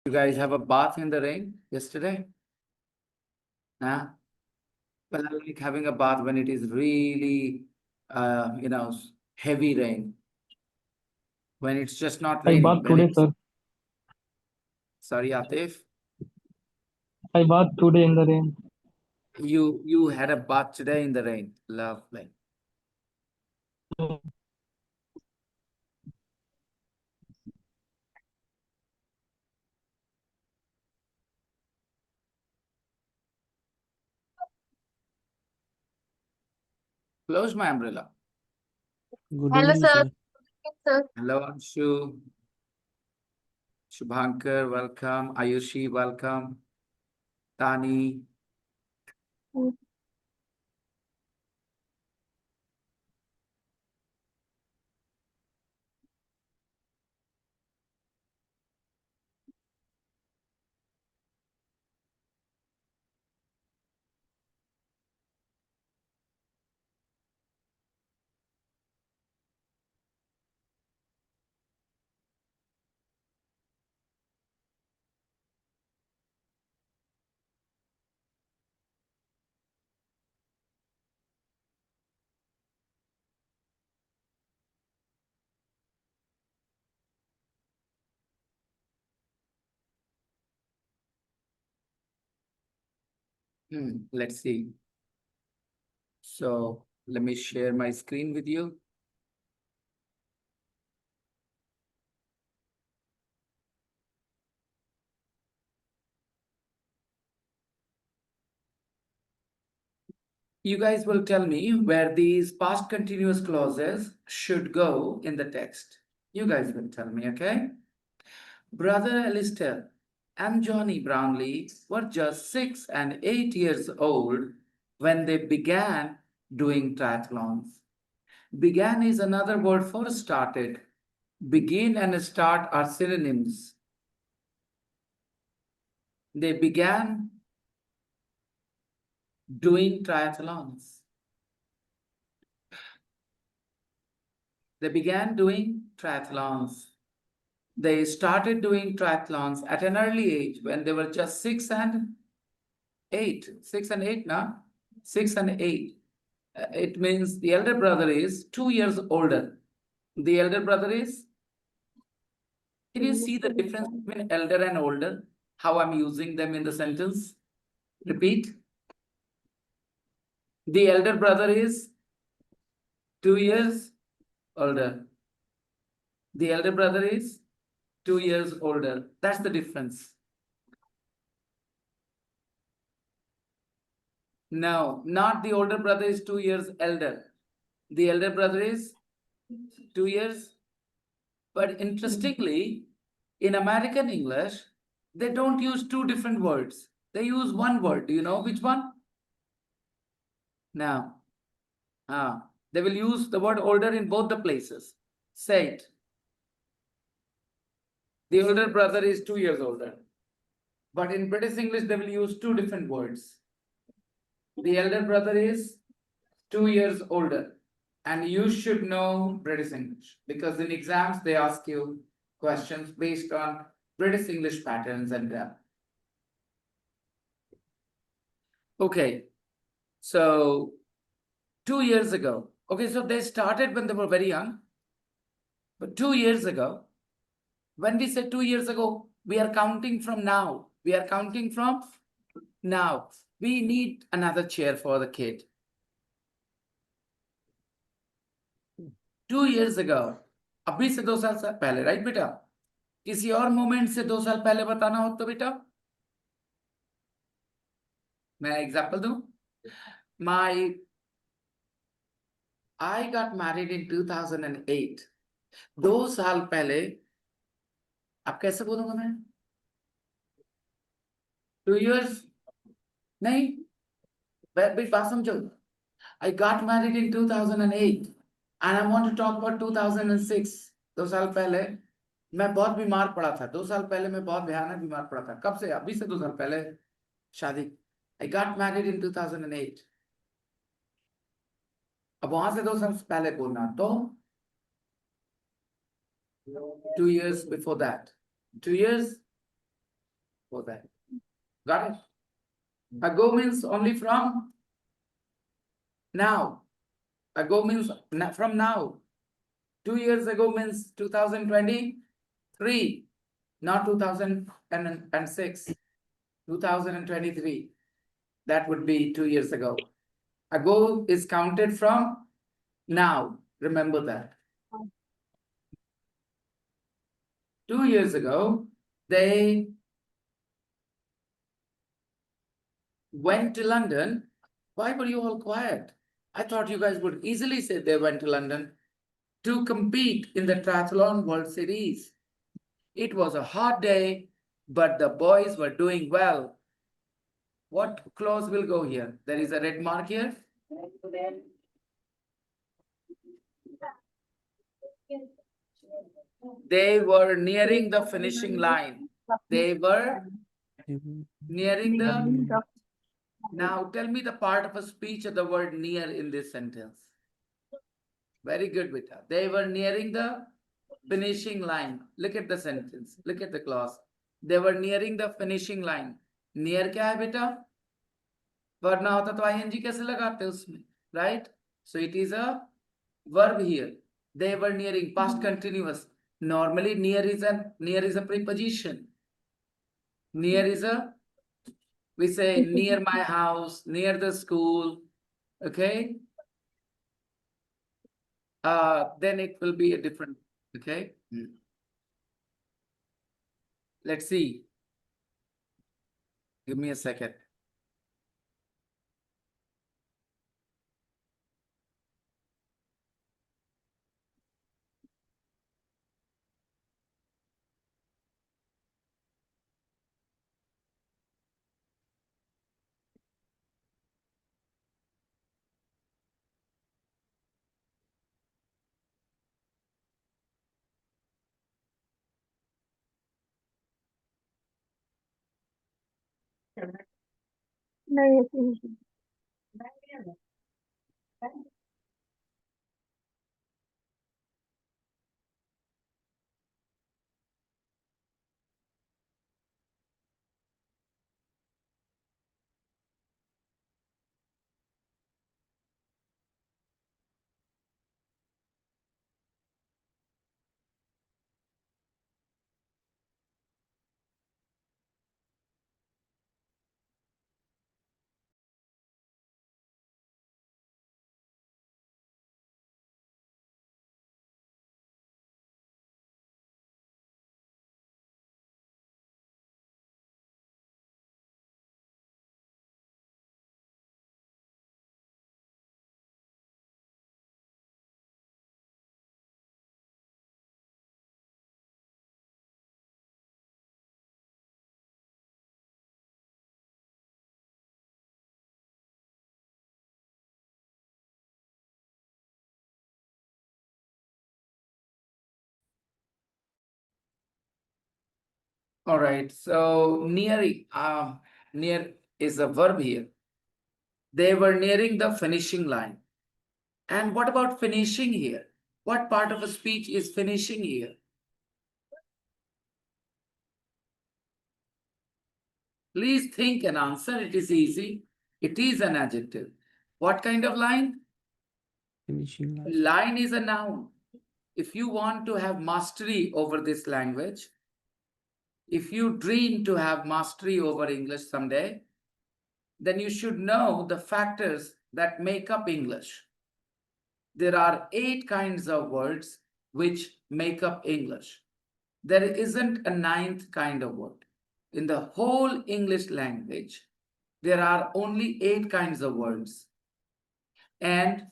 You guys have a bath in the rain yesterday? Huh? Well, I like having a bath when it is really, heavy rain. When it's just not I raining. bath today, sir. Sorry, Atif. I bath today in the rain. You had a bath today in the rain. Lovely. Close my umbrella. Good Hello, evening, sir. sir. Sir. Hello, Anshu. Shubhankar, welcome. Ayushi, welcome. Tani. Let's see. So let me share my screen with you. You guys will tell me where these past continuous clauses should go in the text. You guys will tell me, okay? Brother Alistair and Johnny Brownlee were just 6 and 8 years old when they began doing triathlons. Began is another word for started. Begin and start are synonyms. They began doing triathlons. They began doing triathlons. They started doing triathlons at an early age when they were just 6 and 8. 6 and 8 now? 6 and 8. It means the elder brother is 2 years older. The elder brother is? Can you see the difference between elder and older? How I'm using them in the sentence? Repeat. The elder brother is 2 years older. The elder brother is 2 years older. That's the difference. No, not the older brother is 2 years elder. The elder brother is 2 years. But interestingly, in American English, they don't use two different words. They use one word. Do you know which one? Now, they will use the word older in both the places. Say it. The older brother is 2 years older. But in British English, they will use two different words. The elder brother is 2 years older. And you should know British English because in exams, they ask you questions based on British English patterns and grammar. Okay, so 2 years ago. Okay, so they started when they were very young. But 2 years ago, when we say 2 years ago, we are counting from now. We are counting from now. We need another chair for the kid. 2 years ago. अभी से 2 साल पहले, right बेटा? किसी और moment से 2 साल पहले बताना हो तो बेटा? मैं एग्जांपल दूं? I got married in 2008. 2 साल पहले, अब कैसे बोलूंगा मैं? 2 years? नहीं, बात समझो. I got married in 2008 and I want to talk about 2006. 2 साल पहले मैं बहुत बीमार पड़ा था. 2 साल पहले मैं बहुत भयानक बीमार पड़ा था. कब से? अभी से 2 साल पहले शादी. I got married in 2008. अब वहां से 2 साल पहले बोलना तो 2 years before that. 2 years for that. Got it? Ago means only from now. Ago means from now. 2 years ago means 2023, not 2006, 2023. That would be 2 years ago. Ago is counted from now. Remember that. 2 years ago, they went to London. Why were you all quiet? I thought you guys would easily say they went to London to compete in the Triathlon World Series. It was a hot day, but the boys were doing well. What clause will go here? There is a red mark here. They were nearing the finishing line. They were nearing the. Now tell me the part of a speech of the word near in this sentence. Very good, beta. They were nearing the finishing line. Look at the sentence. Look at the clause. They were nearing the finishing line. Near क्या है बेटा? वरना होता तो ing कैसे लगाते उसमें? Right? So it is a verb here. They were nearing past continuous. Normally near is a preposition. Near is a, we say near my house, near the school. Okay. Then it will be a different. Okay. Let's see. Give me a second. All right. So near is a verb here. They were nearing the finishing line. And what about finishing here? What part of a speech is finishing here? Please think and answer. It is easy. It is an adjective. What kind of line? Finishing line. Line is a noun. If you want to have mastery over this language, if you dream to have mastery over English someday, then you should know the factors that make up English. There are 8 kinds of words which make up English. There isn't a 9th kind of word. In the whole English language, there are only 8 kinds of words. And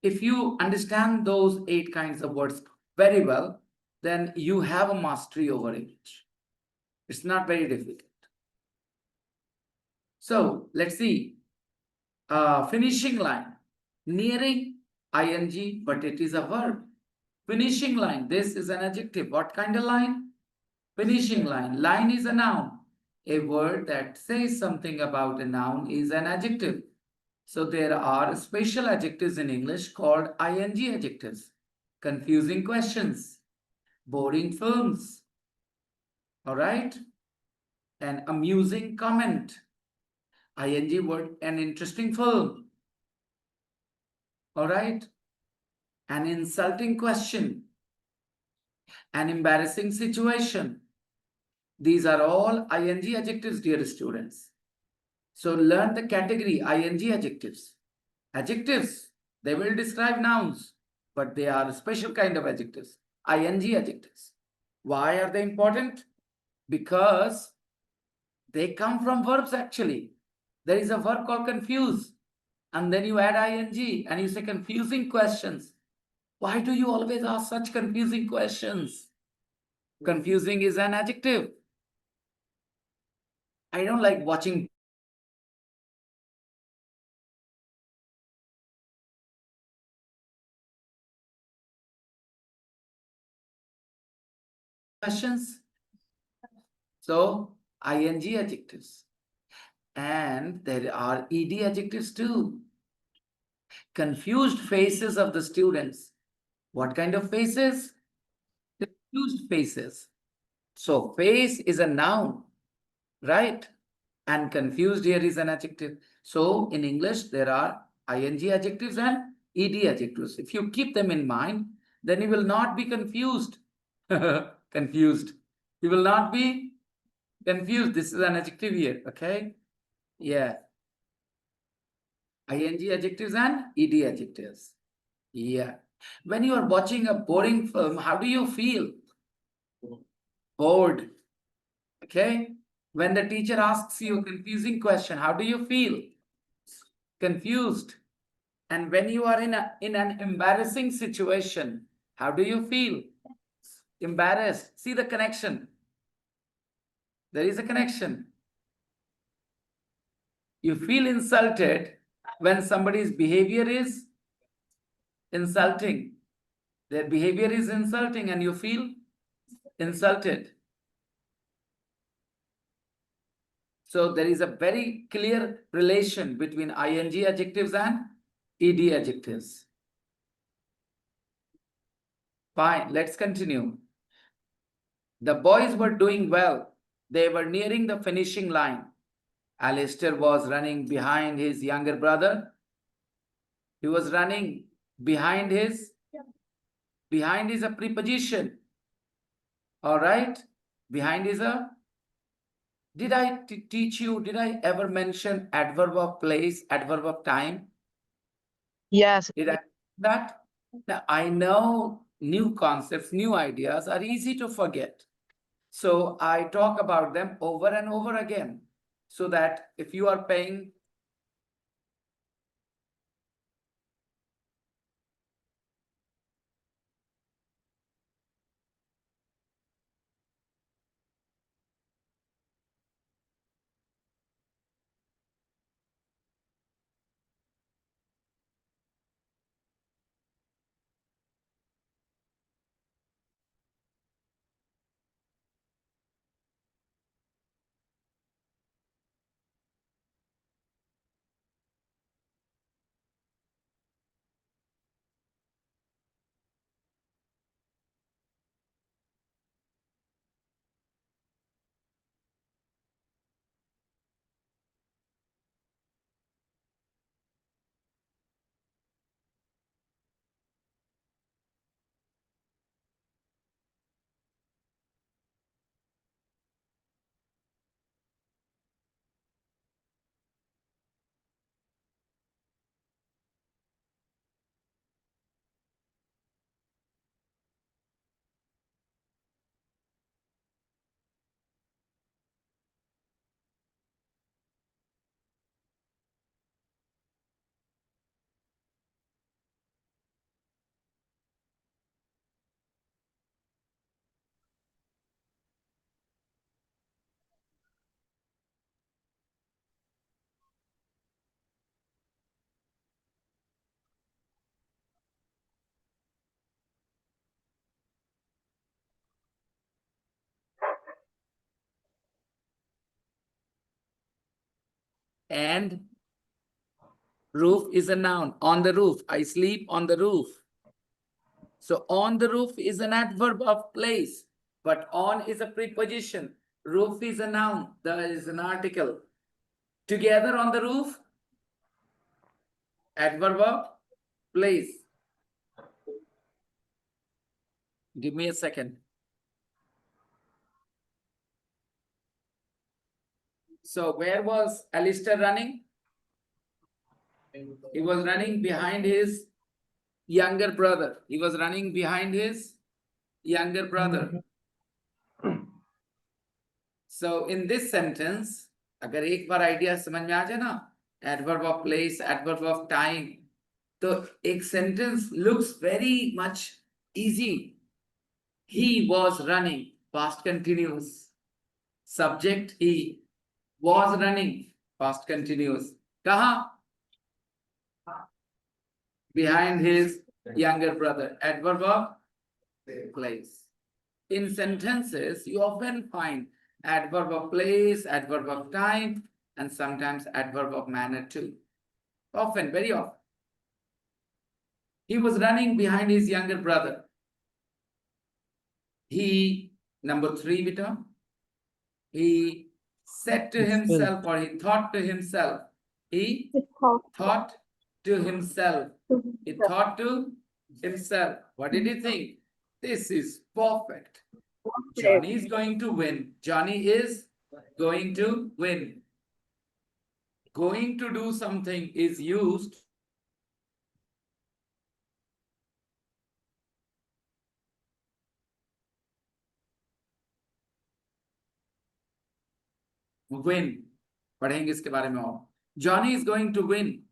if you understand those 8 kinds of words very well, then you have a mastery over English. It's not very difficult. So let's see. Finishing line. Nearing, ing, but it is a verb. Finishing line, this is an adjective. What kind of line? Finishing line. Line is a noun. A word that says something about a noun is an adjective. So there are special adjectives in English called ing adjectives. Confusing questions. Boring films. All right? An amusing comment. ING word, an interesting film. All right? An insulting question. An embarrassing situation. These are all ING adjectives, dear students. So learn the category ING adjectives. Adjectives, they will describe nouns, but they are a special kind of adjectives. ING adjectives. Why are they important? Because they come from verbs actually. There is a verb called confuse, and then you add ing and you say confusing questions. Why do you always ask such confusing questions? Confusing is an adjective. I don't like watching questions. So, ing adjectives. And there are ed adjectives too. Confused faces of the students. What kind of faces? Confused faces. So, face is a noun, right? And confused here is an adjective. So, in English, there are ing adjectives and ed adjectives. If you keep them in mind, then you will not be confused. Confused. You will not be confused. This is an adjective here, okay? Yeah. ing adjectives and ed adjectives. Yeah. When you are watching a boring film, how do you feel? Bored. Okay. When the teacher asks you a confusing question, how do you feel? Confused. And when you are in an embarrassing situation, how do you feel? Embarrassed. See the connection. There is a connection. You feel insulted when somebody's behavior is insulting. Their behavior is insulting and you feel insulted. So there is a very clear relation between ing adjectives and ed adjectives. Fine, let's continue. The boys were doing well. They were nearing the finishing line. Alistair was running behind his younger brother. He was running behind his a preposition. All right? Behind is a. Did I teach you? Did I ever mention adverb of place, adverb of time? Yes. Did I that? Now, I know new concepts, new ideas are easy to forget. So I talk about them over and over again so that if you are paying and roof is a noun. On the roof. I sleep on the roof. So on the roof is an adverb of place. but on is a preposition. Roof is a noun. There is an article. Together on the roof, adverb of place. Give me a second. So where was Alistair running? He was running behind his younger brother. He was running behind his younger brother. So in this sentence, अगर एक बार idea समझ में आ जाए ना, adverb of place, adverb of time, तो एक sentence looks very much easy. He was running, past continuous. Subject he was running, past continuous. कहाँ? Behind his younger brother. Adverb of place. In sentences, you often find adverb of place, adverb of time, and sometimes adverb of manner too. Often, very often. He was running behind his younger brother. He, number 3, beta. He said to He himself, or he thought to himself. He thought to himself. He thought to himself. What did he think? This is perfect. Johnny is going to win. Johnny is going to win. Going to do something is used win. पढ़ेंगे इसके बारे में और. Johnny is going to win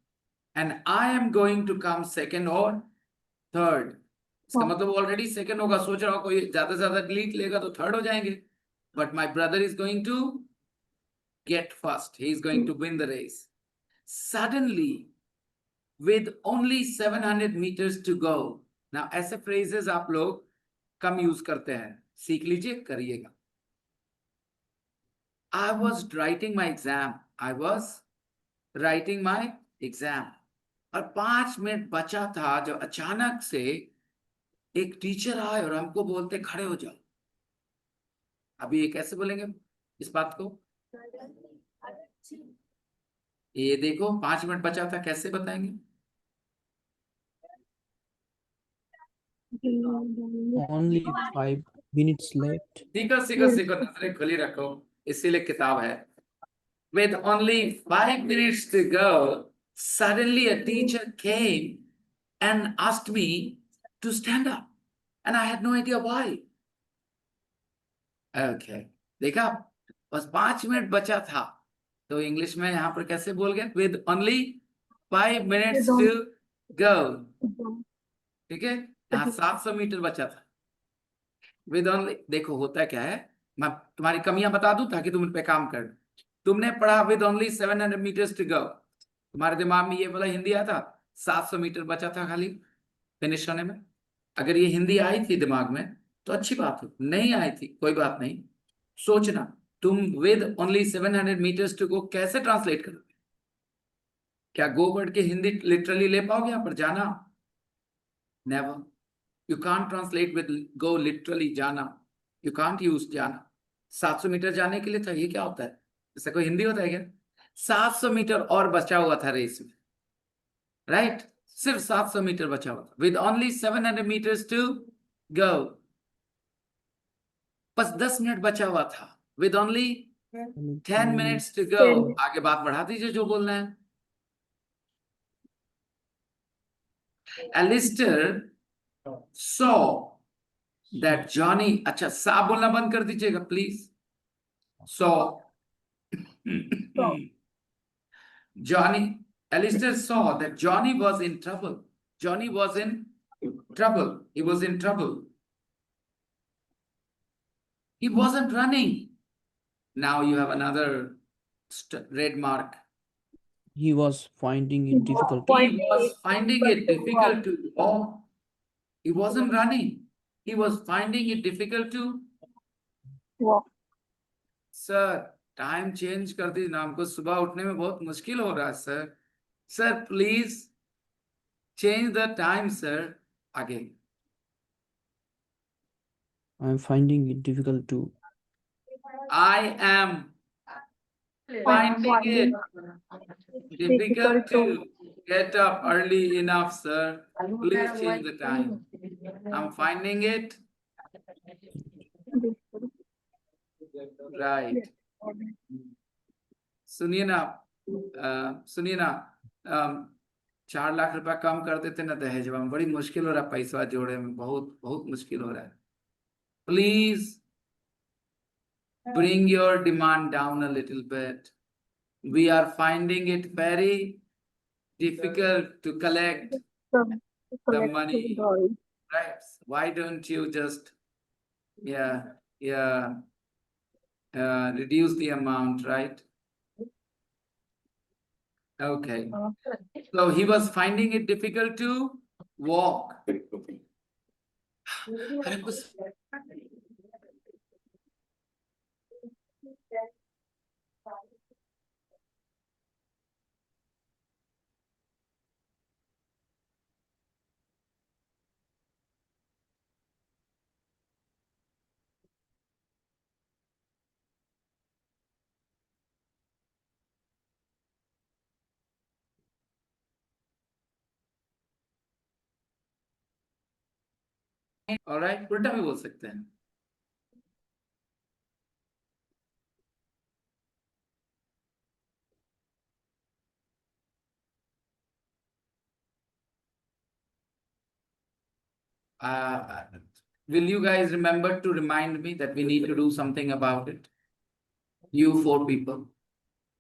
and I am going to come second or third. इसका मतलब already second होगा. सोच रहा हो कोई ज्यादा से ज्यादा डिलीट लेगा तो थर्ड हो जाएंगे. But my brother is going to get first. He is going to win the race. Suddenly, with only 700 meters to go. Now, ऐसे phrases आप लोग कम यूज करते हैं. सीख लीजिए, करिएगा. I was writing my exam. I was writing my exam. और 5 minute बचा था जब अचानक से एक टीचर आए और हमको बोलते खड़े हो जाओ. अभी ये कैसे बोलेंगे इस बात को? ये देखो 5 मिनट बचा था, कैसे बताएंगे? Only 5 minutes left. सीखो सीखो सीखो, नजरें खुली रखो, इसीलिए किताब है. With only 5 minutes to go, suddenly a teacher came and asked me to stand up. And I had no idea why. Okay. देखा, बस 5 मिनट बचा था. तो इंग्लिश में यहाँ पर कैसे बोल गए? With only 5 minutes to go. ठीक है, यहाँ 700 मीटर बचा था. With only, देखो होता क्या है, मैं तुम्हारी कमियां बता दूं ताकि तुम उन पे काम कर. तुमने पढ़ा with only 700 meters to go. तुम्हारे दिमाग में ये वाला हिंदी आया था, 700 मीटर बचा था खाली फिनिश होने में. अगर ये हिंदी आई थी दिमाग में तो अच्छी बात है, नहीं आई थी कोई बात नहीं. सोचना तुम with only 700 meters to go कैसे ट्रांसलेट करोगे? क्या गो वर्ड के हिंदी लिटरली ले पाओगे यहाँ पर? जाना, never. You can't translate with go literally जाना. You can't use जाना. 700 मीटर जाने के लिए था, ये क्या होता है? इससे कोई हिंदी होता है क्या? 700 मीटर और बचा हुआ था रेस में, राइट? सिर्फ 700 मीटर बचा हुआ था. With only 700 meters to go. बस 10 मिनट बचा हुआ था. With only 10 minutes to go. आगे बात बढ़ा दीजिए जो बोलना है. Alistair saw that Johnny, अच्छा सा बोलना बंद कर दीजिएगा please. Saw. Johnny, Alistair saw that Johnny was in trouble. Johnny was in trouble. He was in trouble. He wasn't running. Now you have another red mark. He was finding it difficult. He was finding it difficult to walk. He wasn't running. He was finding it difficult to walk. Sir time change कर दीजिए ना, हमको सुबह उठने में बहुत मुश्किल हो रहा है sir. Sir please change the time sir. आगे I'm finding it difficult to. I am finding it difficult to get up early enough, sir. Please change the time. I'm finding it right. सुनिए ना सुनिए ना 4 लाख रुपया कम कर देते ना दहेज में, बड़ी मुश्किल हो रहा है पैसा जोड़े में, बहुत बहुत मुश्किल हो रहा है. Please bring your demand down a little bit. We are finding it very difficult to collect the money, right? Why don't you just, yeah, reduce the amount, right? Okay. So he was finding it difficult to walk. अरे कुछ alright, उल्टा भी बोल सकते हैं. Will you guys remember to remind me that we need to do something about it? You 4 people,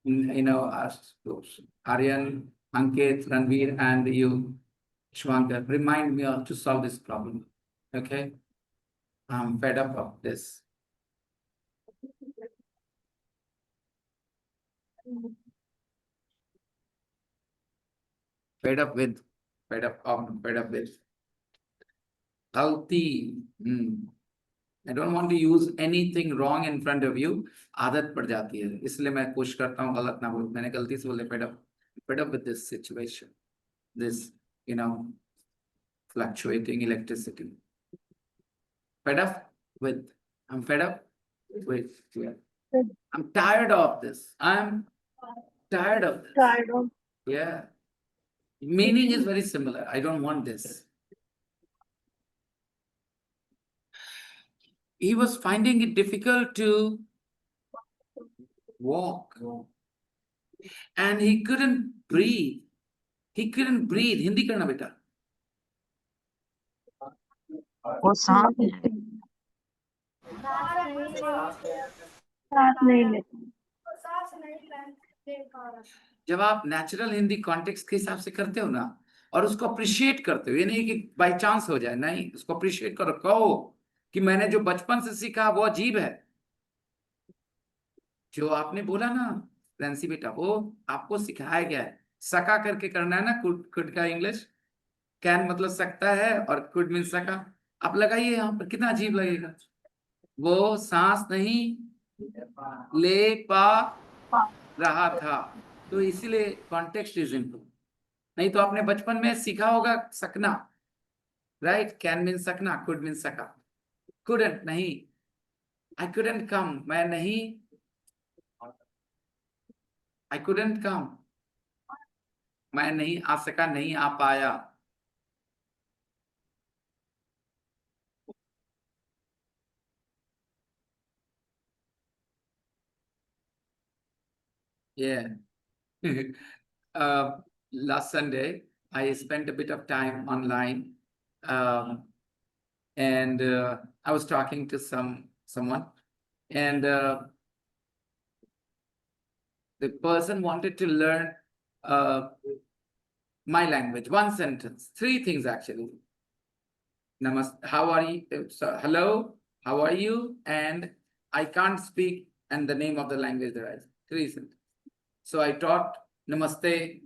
you know, Aryan, Ankit, Ranveer, and you, Shwankar, remind me to solve this problem. Okay? I'm fed up of this. Fed up with. Healthy. I don't want to use anything wrong in front of you. आदत पड़ जाती है, इसलिए मैं कोशिश करता हूँ गलत ना बोलूं. मैंने गलती से बोले fed up with this situation, this, you know, fluctuating electricity. Fed up with. I'm fed up with. Yeah. I'm tired of this. I'm tired of this. Yeah. Meaning is very similar. I don't want this. He was finding it difficult to walk. And he couldn't breathe. Hindi karna beta. वो सांस नहीं जब आप natural Hindi context के हिसाब से करते हो ना, और उसको अप्रिशिएट करते हो, ये नहीं कि बाय चांस हो जाए, नहीं, उसको अप्रिशिएट करो, कहो कि मैंने जो बचपन से सीखा वो अजीब है. जो आपने बोला ना फ्रेंसी बेटा, वो आपको सिखाया गया है. सका करके करना है ना, कुड का इंग्लिश. कैन मतलब सकता है और कुड मीन सका. आप लगाइए यहाँ पर, कितना अजीब लगेगा. वो सांस नहीं ले पा रहा था, तो इसीलिए कॉन्टेक्स्ट इज इम्पोर्टेंट. नहीं तो आपने बचपन में सीखा होगा सकना, राइट. कैन मीन सकना, कुड मीन सका. कुडंट नहीं, आई कुडंट कम, मैं नहीं, आई कुडंट कम, मैं नहीं आ सका, नहीं आ पाया. Yeah. Last Sunday, I spent a bit of time online, and I was talking to someone, and the person wanted to learn my language. One sentence, 3 things actually. Namaste, how are you? So, hello, how are you? And I can't speak and the name of the language there is. 3 sentences. So I taught Namaste,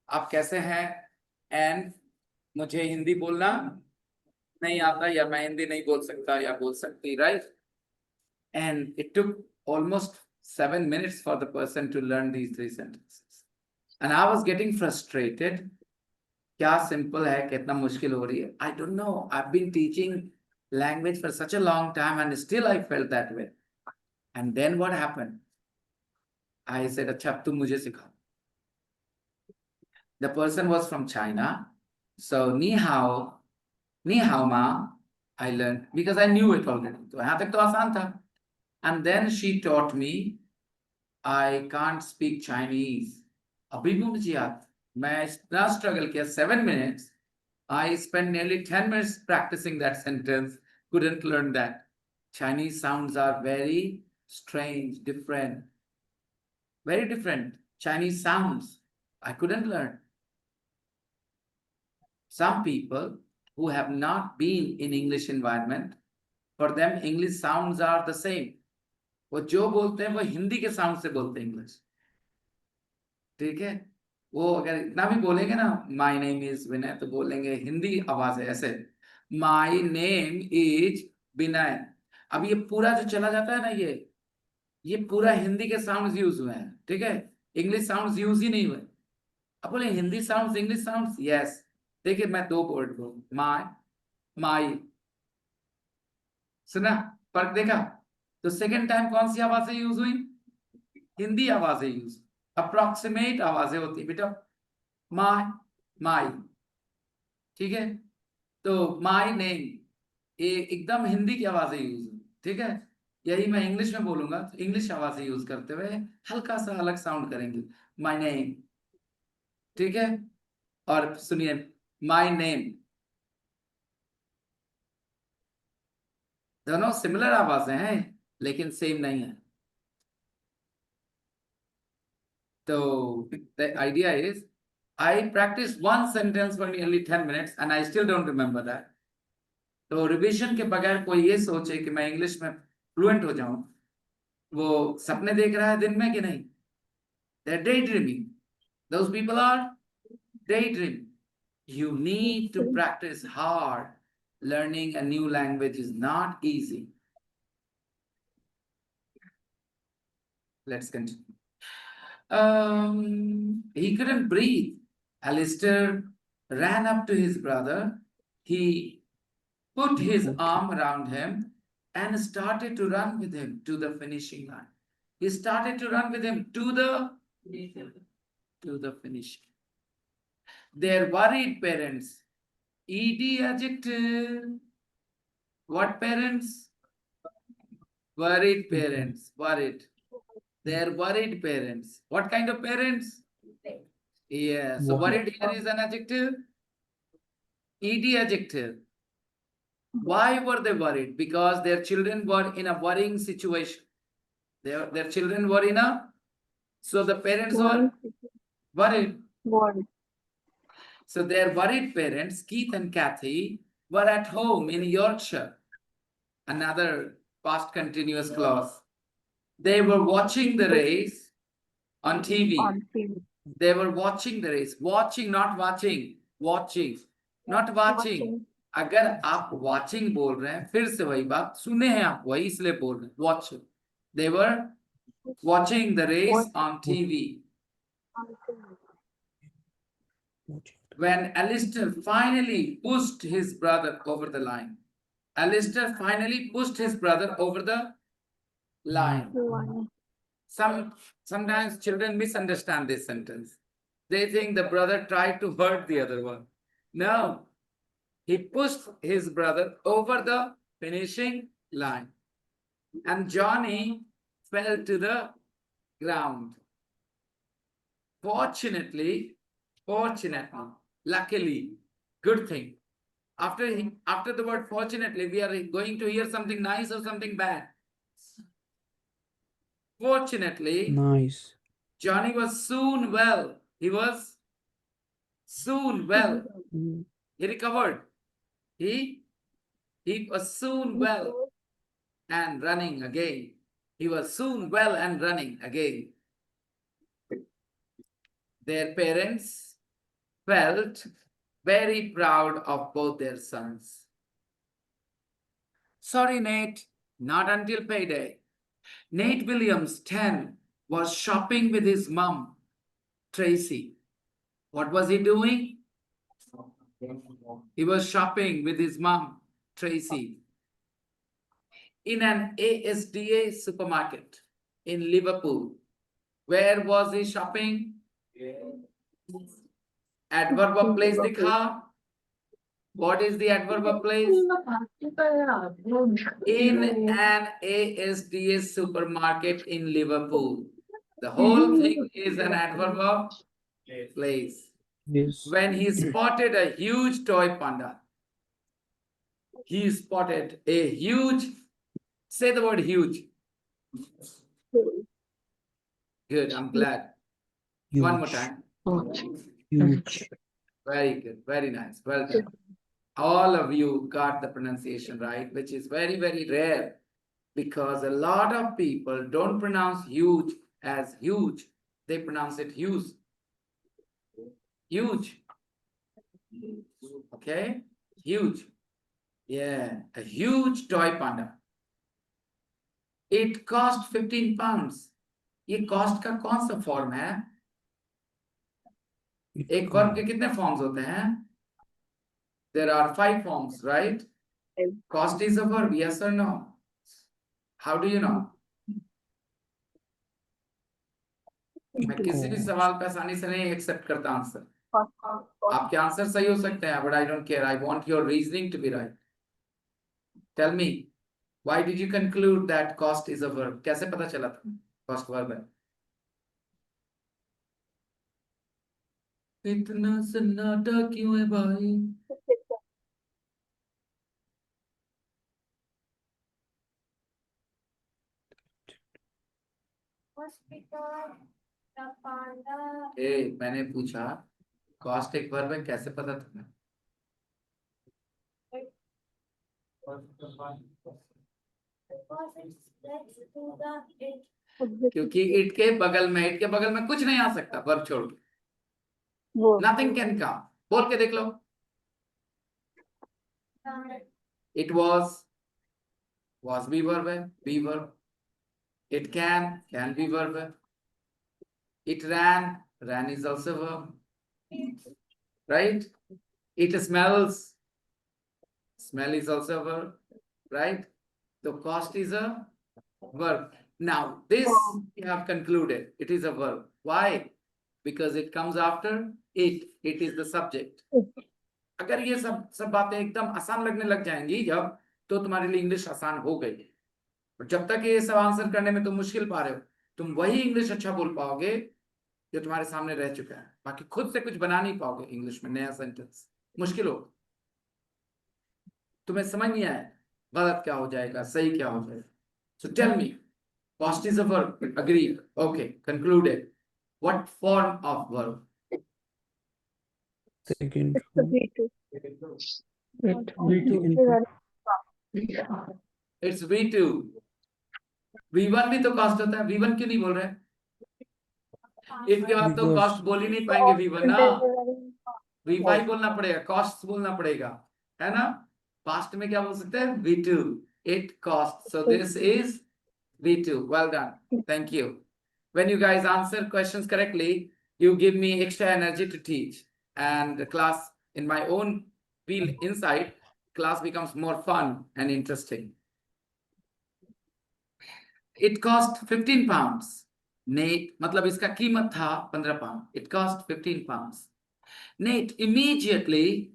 आप कैसे हैं? And मुझे हिंदी बोलना नहीं आता, या मैं हिंदी नहीं बोल सकता या बोल सकती, right? And it took almost 7 minutes for the person to learn these 3 sentences. And I was getting frustrated. क्या simple है, कितना मुश्किल हो रही है. I don't know. I've been teaching language for such a long time, and still I felt that way. And then what happened? I said, "Acha, tum mujhe sikha." The person was from China, so ni hao ma, I learned because I knew it already. तो यहाँ तक तो आसान था. And then she taught me. I can't speak Chinese. अभी भी मुझे याद. मैं इतना struggle किया 7 minutes. I spent nearly 10 minutes practicing that sentence. Couldn't learn that. Chinese sounds are very strange, different. Very different. Chinese sounds. I couldn't learn. Some people who have not been in English environment, for them English sounds are the same. वो जो बोलते हैं वो हिंदी के sound से बोलते हैं English. ठीक है. वो अगर इतना भी बोलेंगे ना, माय नेम इज विनय, तो बोलेंगे हिंदी आवाज है ऐसे, माय नेम इज विनय. अब ये पूरा जो चला जाता है ना, ये पूरा हिंदी के साउंड्स यूज हुए हैं. ठीक है. इंग्लिश साउंड्स यूज ही नहीं हुए. अब बोले Hindi sounds English sounds. Yes. देखिए मैं 2 वर्ड बोलूं, माय माई. सुना फर्क देखा. तो सेकेंड टाइम कौन सी आवाजें यूज हुई? हिंदी आवाजें यूज. अप्रोक्सीमेट आवाजें होती बेटा. माय माई. ठीक है. तो माय नेम एकदम हिंदी की आवाजें यूज हुई. ठीक है. यही मैं इंग्लिश में बोलूंगा तो इंग्लिश आवाजें यूज करते हुए हल्का सा अलग साउंड करेंगे. My name. ठीक है. और सुनिए, माय नेम. दोनों सिमिलर आवाजें हैं लेकिन सेम नहीं है. So the idea is, I practiced one sentence for nearly 10 minutes and I still don't remember that. तो रिविजन के बगैर कोई ये सोचे कि मैं इंग्लिश में फ्लुएंट हो जाऊं, वो सपने देख रहा है दिन में कि नहीं? They're daydreaming. Those people are daydreaming. You need to practice hard. Learning a new language is not easy. Let's continue. He couldn't breathe. Alistair ran up to his brother. He put his arm around him and started to run with him to the finishing line. He started to run with him to the finish. Their worried parents. Ed adjective. What parents? Worried parents. Worried. Their worried parents. What kind of parents? Yeah. So worried here is an adjective. Ed adjective. Why were they worried? Because their children were in a worrying situation. Their children were in a. So the parents were worried. So their worried parents, Keith and Kathy, were at home in Yorkshire. Another past continuous clause. They were watching the race on TV. They were watching the race. Watching, not watching. Watching, not watching. अगर आप watching बोल रहे हैं, फिर से वही बात, सुने हैं आप वही इसलिए बोल रहे हैं. Watch. They were watching the race on TV. When Alistair finally pushed his brother over the line. Alistair finally pushed his brother over the line. Sometimes children misunderstand this sentence. They think the brother tried to hurt the other one. No. He pushed his brother over the finishing line. And Johnny fell to the ground. Fortunately, luckily, good thing. After the word fortunately, we are going to hear something nice or something bad. Fortunately, Nice. Johnny was soon well. He was soon well. He recovered. He was soon well and running again. He was soon well and running again. Their parents felt very proud of both their sons. Sorry, Nate, not until payday. Nate Williams, 10, was shopping with his mom, Tracy. What was he doing? He was shopping with his mom, Tracy. in an ASDA supermarket in Liverpool. Where was he shopping? Adverb of place दिखा. What is the adverb of place? In an ASDA supermarket in Liverpool. The whole thing is an adverb of place. Yes. When he spotted a huge toy panda. He spotted a huge, say the word huge. Good, I'm glad. One more Huge. time. Huge. Very good, very nice, well done. All of you got the pronunciation right, which is very, very rare because a lot of people don't pronounce huge as huge. They pronounce it huge. Huge. Okay? Huge. Yeah, a huge toy panda. It cost 15 pounds. ये cost का कौन सा form है? It एक verb के कितने forms होते हैं? There are 5 forms, right? Cost is a verb, yes or no? How do you know? मैं किसी भी सवाल पे आसानी से नहीं एक्सेप्ट करता आंसर. आपके आंसर सही हो सकते हैं, but I don't care. I want your reasoning to be right. Tell me, why did you conclude that cost is a verb? कैसे पता चला था cost verb है? इतना सन्नाटा क्यों है भाई? मैंने पूछा कॉस्ट एक वर्ब है, कैसे पता तुम्हें? क्योंकि इट के बगल में कुछ नहीं आ सकता वर्ब छोड़ के. Nothing can come. बोल के देख लो. इट was भी वर्ब है, बी वर्ब. इट can भी वर्ब है. It ran is also verb, right? It smells, smell is also a verb, right? So cost is a verb. Now this we have concluded, it is a verb. Why? Because it comes after it is the subject. अगर ये सब बातें एकदम आसान लगने लग जाएंगी जब, तो तुम्हारे लिए इंग्लिश आसान हो गई. और जब तक ये सब आंसर करने में तुम मुश्किल पा रहे हो, तुम वही इंग्लिश अच्छा बोल पाओगे जो तुम्हारे सामने रह चुका है. बाकी खुद से कुछ बना नहीं पाओगे इंग्लिश में नया सेंटेंस. मुश्किल हो. तुम्हें समझ नहीं आया गलत क्या हो जाएगा, सही क्या हो जाएगा. So tell me, cost is a verb. Agreed. Okay, concluded. What form of verb? Second form. Second form. It's V2. V1 भी तो cost होता है. V1 क्यों नहीं बोल रहे? इसके बाद तो Because cost बोल ही नहीं पाएंगे V1 ना. V5 बोलना पड़ेगा, costs बोलना पड़ेगा, है ना? Past में क्या बोल सकते हैं? V2. It costs. So this is V2. Well done. Thank you. When you guys answer questions correctly, you give me extra energy to teach. And the class, in my own feel inside, class becomes more fun and interesting. It cost 15 pounds. Nate, मतलब इसका कीमत था 15 pound. It cost 15 pounds. Nate immediately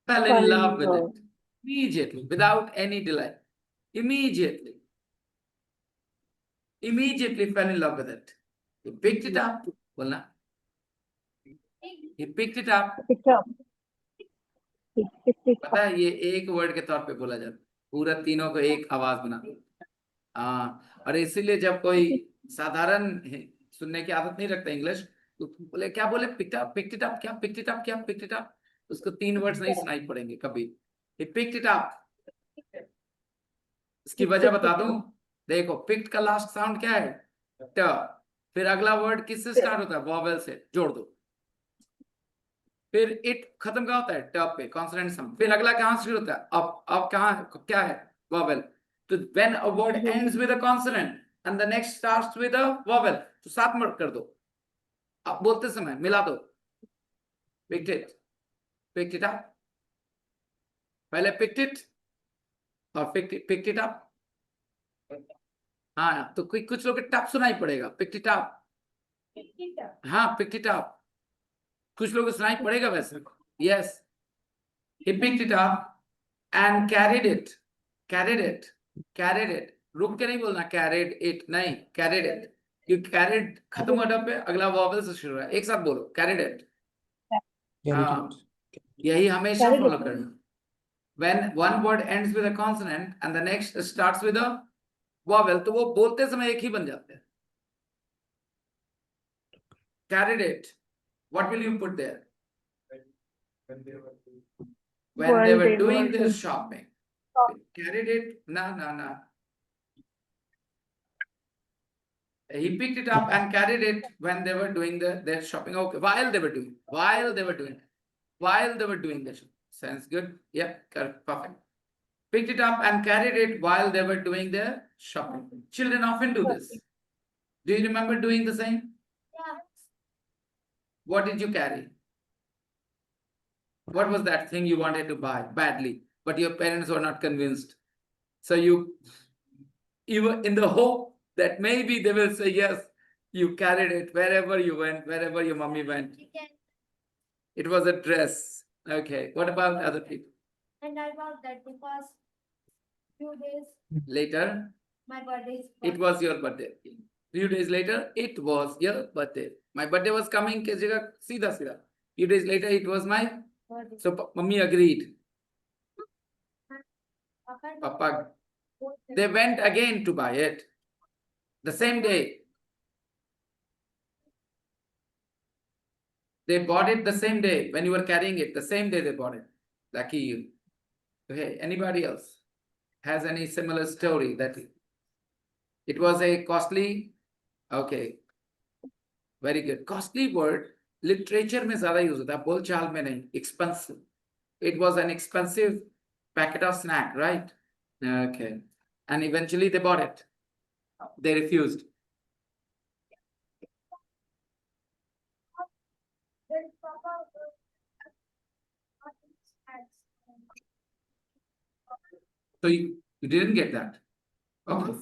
fell in love with it. Immediately, without any delay. Immediately fell in love with it. He picked it up. बोलना. He picked it up. पता है ये एक word के तौर पे बोला जाता है. पूरा तीनों को एक आवाज बना. हाँ, और इसीलिए जब कोई साधारण सुनने की आदत नहीं रखता इंग्लिश, तो बोले क्या बोले, picked up, picked it up, क्या पिक्ड इट अप, क्या पिक्ड इट अप, उसको 3 वर्ड्स नहीं सुनाई पड़ेंगे कभी. He picked it up. इसकी वजह बता दूं. देखो, पिक्ड का लास्ट साउंड क्या है? ट. फिर अगला वर्ड किससे स्टार्ट होता है? वॉवेल से. जोड़ दो. फिर इट खत्म कहाँ होता है? ट पे, कॉन्सोनेंट साउंड. फिर अगला कहाँ से शुरू होता है? अब कहाँ क्या है? वॉवेल. तो when a word ends with a consonant and the next starts with a vowel, तो साथ मर्ज कर दो. अब बोलते समय मिला दो. picked it up. पहले picked it, और picked it up. हाँ, तो कुछ लोग टप सुनाई पड़ेगा, picked it up. हाँ, picked it up. कुछ लोग सुनाई पड़ेगा वैसे. Yes. He picked it up and carried it. Carried it. Carried it. रुक के नहीं बोलना carried it, नहीं, carried it. You carried खत्म हुआ पे अगला वॉवल से शुरू है. एक साथ बोलो, carried it. हाँ, यही हमेशा फॉलो करना. When one word ends with a consonant and the next starts with a vowel, तो वो बोलते समय एक ही बन जाते हैं. Carried it. What will you put there? When they were doing their shopping. Carried it. No. He picked it up and carried it when they were doing their shopping. Okay, while they were doing the shopping. Sounds good. Yeah, correct, perfect. Picked it up and carried it while they were doing their shopping. Children often do this. Do you remember doing the same? Yeah. What did you carry? What was that thing you wanted to buy badly, but your parents were not convinced? So you were in the hope that maybe they will say yes, you carried it wherever you went, wherever your mommy went. It was a dress. Okay. What about other people? And I bought that because few days Later, my birthday is. it was your birthday. Few days later, it was your birthday. My birthday was coming. किस जगह सीधा. Few days later, it was my. birthday. So mummy agreed. Papa, Papa. They went again to buy it. The same day. They bought it the same day when you were carrying it. The same day they bought it. Lucky you. Okay. Anybody else has any similar story that it was a costly? Okay. Very good. Costly word literature में ज़्यादा use होता है, बोलचाल में नहीं. Expensive. It was an expensive packet of snack, right? Okay. And eventually they bought it. They refused. then Papa, So you didn't get that. Okay.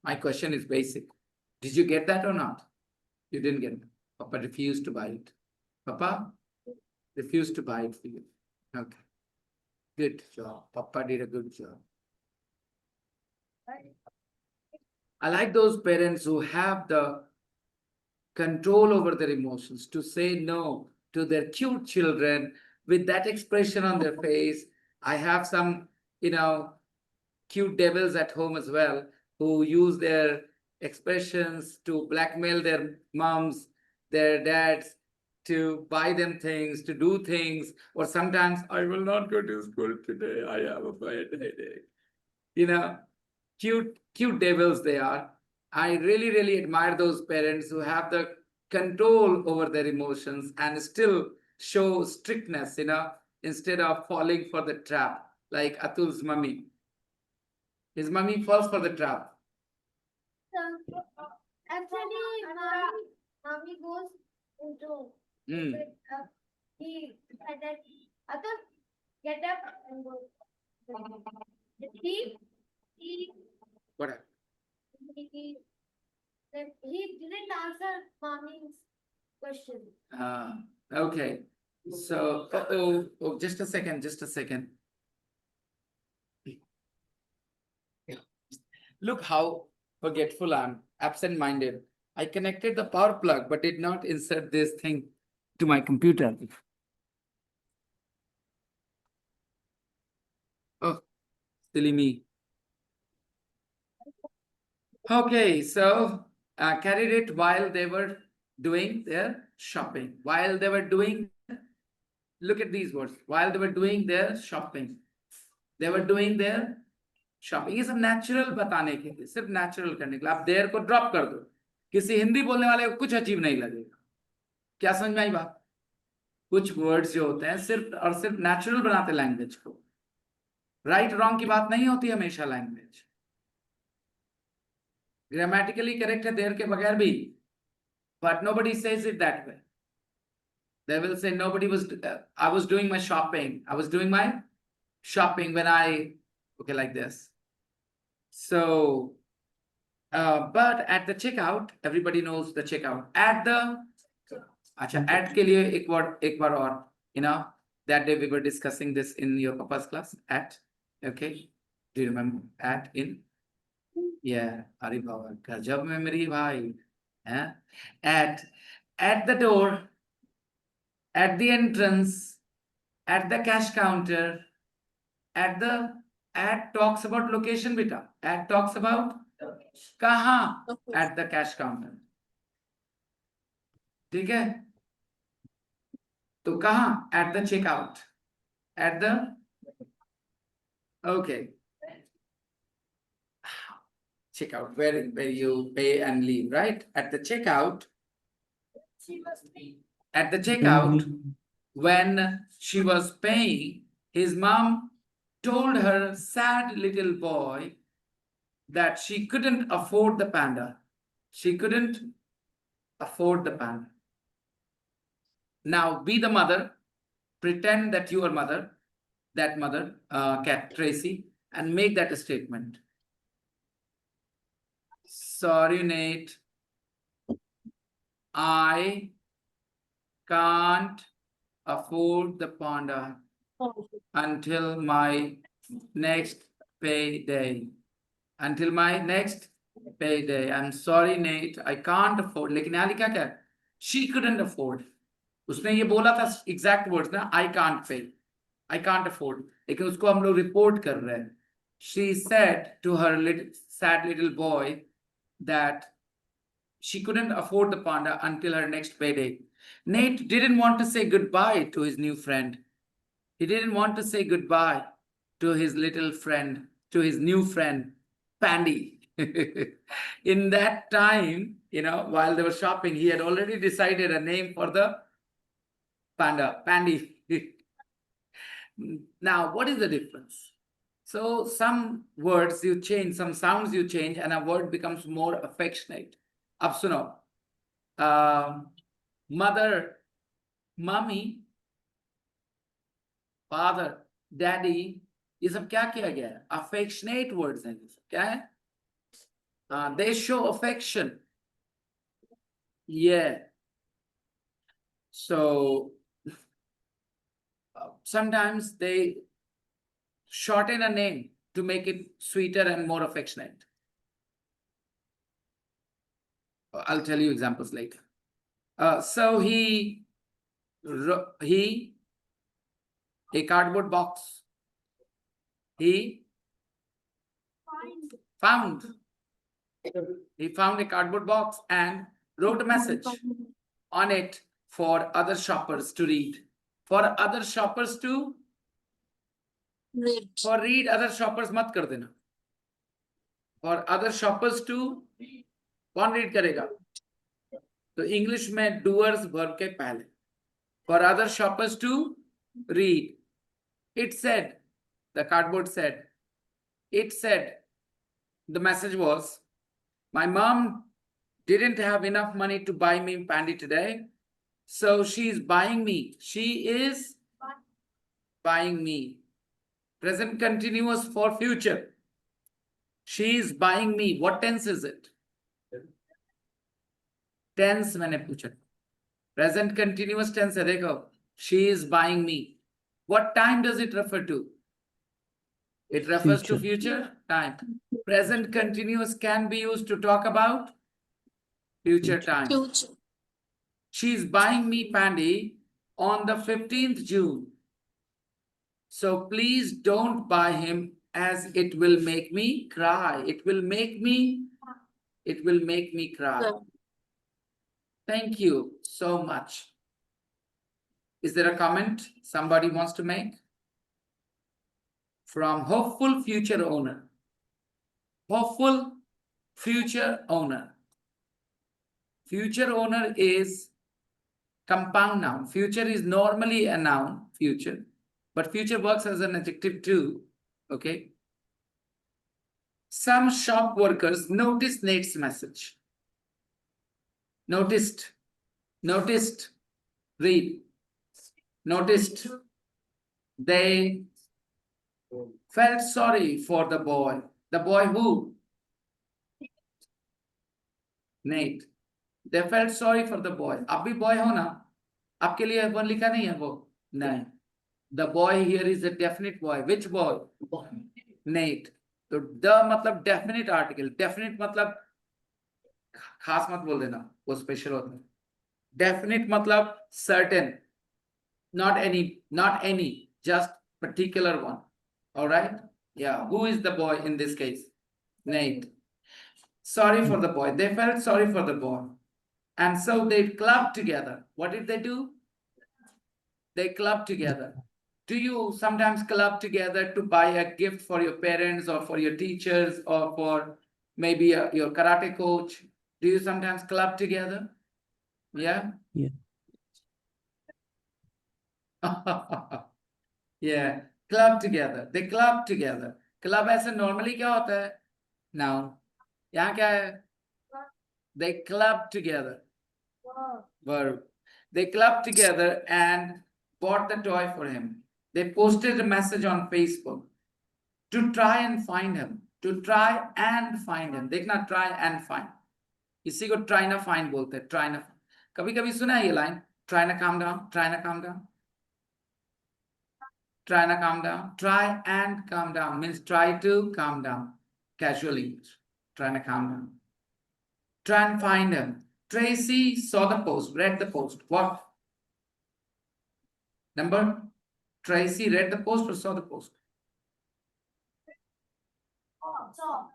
My question is basic. Did you get that or not? You didn't get it. Papa refused to buy it. Papa refused to buy it for you. Okay. Good job. Papa did a good job. I like those parents who have the control over their emotions to say no to their cute children with that expression on their face. I have some, cute devils at home as well who use their expressions to blackmail their moms, their dads, to buy them things, to do things, or sometimes I will not go to school today. I have a bad headache. Cute devils they are. I really admire those parents who have the control over their emotions and still show strictness, instead of falling for the trap, like Atul's mummy. His mummy falls for the trap. actually, mommy goes into. He said that Atul, get up and go. He What happened? he didn't answer mommy's question. Okay. So, just a second. Look how forgetful I am, absent-minded. I connected the power plug, but did not insert this thing to my computer. Oh, silly me. Okay, so carried it while they were doing their shopping. While they were doing, look at these words. While they were doing their shopping. They were doing their shopping. ये सब natural बताने के लिए, सिर्फ natural करने के लिए. आप देर को drop कर दो. किसी हिंदी बोलने वाले को कुछ अजीब नहीं लगेगा. क्या समझ में आई बात? कुछ वर्ड्स जो होते हैं सिर्फ और सिर्फ नेचुरल बनाते लैंग्वेज को. राइट रॉन्ग की बात नहीं होती हमेशा लैंग्वेज. ग्रामेटिकली करेक्ट है देर के बगैर भी, but nobody says it that way. They will say nobody was, I was doing my shopping. I was doing my shopping when I, okay, like this. So, but at the checkout, everybody knows the checkout. At the, अच्छा, at के लिए एक बार और, you know, that day we were discussing this in your papa's class. At, okay, do you remember? At, in, yeah, अरे बाबा गजब memory भाई, हैं? At the door, at the entrance, at the cash counter, at talks about location beta. At talks about कहाँ? At the cash counter. ठीक है? तो कहाँ? At the checkout. At the, okay. Checkout, where you pay and leave, right? At the checkout. At the checkout, when she was paying, his mom told her sad little boy that she couldn't afford the panda. She couldn't afford the panda. Now be the mother, pretend that you are mother, that mother, Cat Tracy, and make that a statement. Sorry, Nate. I can't afford the panda until my next payday. Until my next payday. I'm sorry, Nate. I can't afford. लेकिन यहाँ लिखा क्या है? She couldn't afford. उसने ये बोला था exact words ना, I can't pay. I can't afford. लेकिन उसको हम लोग report कर रहे हैं. She said to her sad little boy that she couldn't afford the panda until her next payday. Nate didn't want to say goodbye to his new friend. He didn't want to say goodbye to his little friend, to his new friend, Pandy. In that time, you know, while they were shopping, he had already decided a name for the panda, Pandy. Now, what is the difference? So some words you change, some sounds you change, and a word becomes more affectionate. Ab suno. Mother, mommy, father, daddy, ये सब क्या किया गया है? Affectionate words हैं ये सब. क्या है? They show affection. Yeah. So sometimes they shorten a name to make it sweeter and more affectionate. I'll tell you examples later. So he a cardboard box. He found a cardboard box and wrote a message on it for other shoppers to read. For other shoppers to read other shoppers mat kar dena. For other shoppers to कौन read करेगा? तो English में doers verb के पहले. For other shoppers to read. It said, the cardboard said, the message was, my mom didn't have enough money to buy me pandy today, so she's buying me. She is buying me. Present continuous for future. She is buying me. What tense is it? Tense मैंने पूछा. Present continuous tense है देखो. She is buying me. What time does it refer to? It refers to future time. Present continuous can be used to talk about future time. She is buying me pandy on the 15th June. So please don't buy him as it will make me cry. It will make me cry. Thank you so much. Is there a comment somebody wants to make? From hopeful future owner. Hopeful future owner. Future owner is compound noun. Future is normally a noun, future, but future works as an adjective too. Okay. Some shop workers noticed Nate's message. Noticed. Read. noticed they felt sorry for the boy. The boy who? Nate. They felt sorry for the boy. आप भी boy हो ना? आपके लिए वो लिखा नहीं है वो? नहीं. The boy here is a definite boy. Which boy? Nate. तो the मतलब definite article. Definite मतलब खास मत बोल देना, वो स्पेशल होता है. Definite मतलब certain. Not any, just particular one. All right? Yeah. Who is the boy in this case? Nate. Sorry for the boy. They felt sorry for the boy. And so they clubbed together. What did they do? They clubbed together. Do you sometimes club together to buy a gift for your parents or for your teachers or for maybe your karate coach? Do you sometimes club together? Yeah? Yeah. Yeah. Club together. They club together. Club ऐसे normally क्या होता है? Now. यहाँ क्या है? They club together. Verb. They clubbed together and bought the toy for him. They posted a message on Facebook to try and find him. To try and find him. देखना try and find. इसी को try ना find बोलते हैं. Try ना. कभी कभी सुना है ये line? Try ना calm down. Try ना calm down. Try na calm down. Try and calm down means try to calm down. Casually. Try na calm down. Try and find him. Tracy saw the post, read the post. What? Number? Tracy read the post or saw the post?